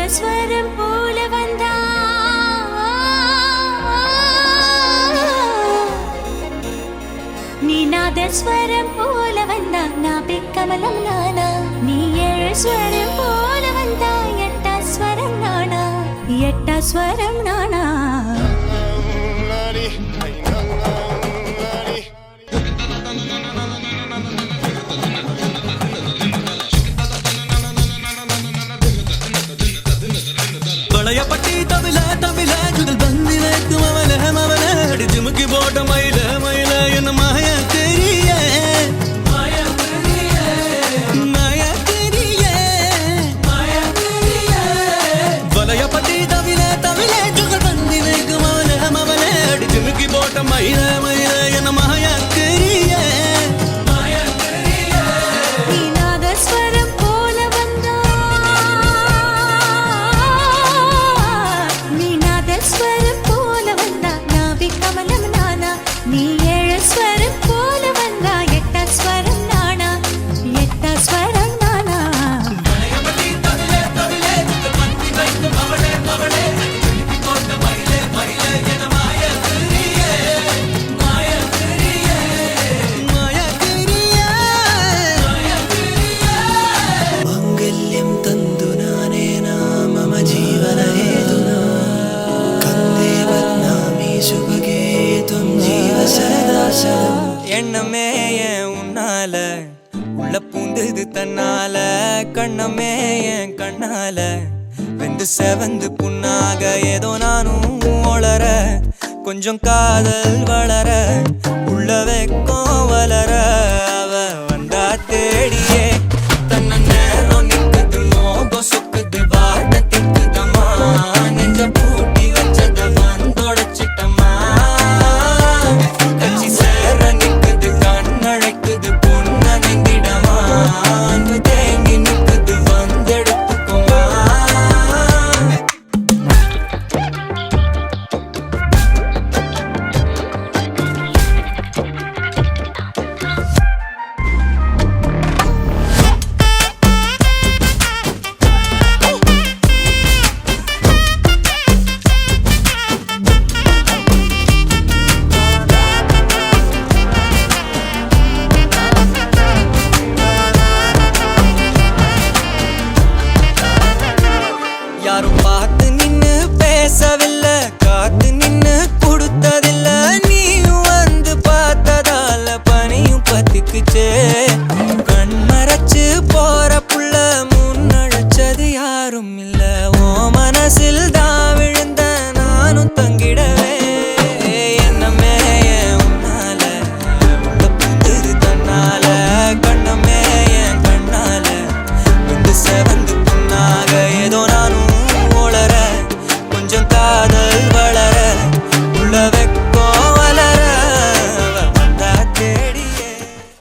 ஸ்வரம் போல வந்தா நீ நாதஸ்வரம் போல வந்தா நாபி கமலம் நானா நீ ஏழு ஸ்வரம் போல வந்தா எட்டா ஸ்வரம் நானா எட்டா ஸ்வரம் நானா பட்டி தவில தவில குதல் பந்தில குமவல மவல அடி ஜிமுக்கி போட்ட மயில மயில என்ன மாயா தெரிய மாயா தெரிய மாயா தெரிய மாயா தெரிய வலைய பட்டி தவில தவில குதல் பந்தில குமவல மவல அடி ஜிமுக்கி போட்ட மயில மயில என்ன மாயா தெரிய மாயா தெரிய நீ நாதஸ்வரம் போல வந்தா ஸ்வரம் போல வந்தா நாபி கமலம் நானா நீ ஏழு ஸ்வரம் போல வந்தா எட்டா ஸ்வரம் நானா எட்டா ஸ்வரம் நானா மங்கல்யம் தந்து நானேனா மம ஜீவன ஹேதுனா எண்ணமே என் உன்னால உள்ள பூந்தது தன்னால கண்ணமே என் கண்ணால வெந்து செவந்து புண்ணாக ஏதோ நானும் ஒளர கொஞ்சம் காதல் வளர உள்ள வெக்கம் வளர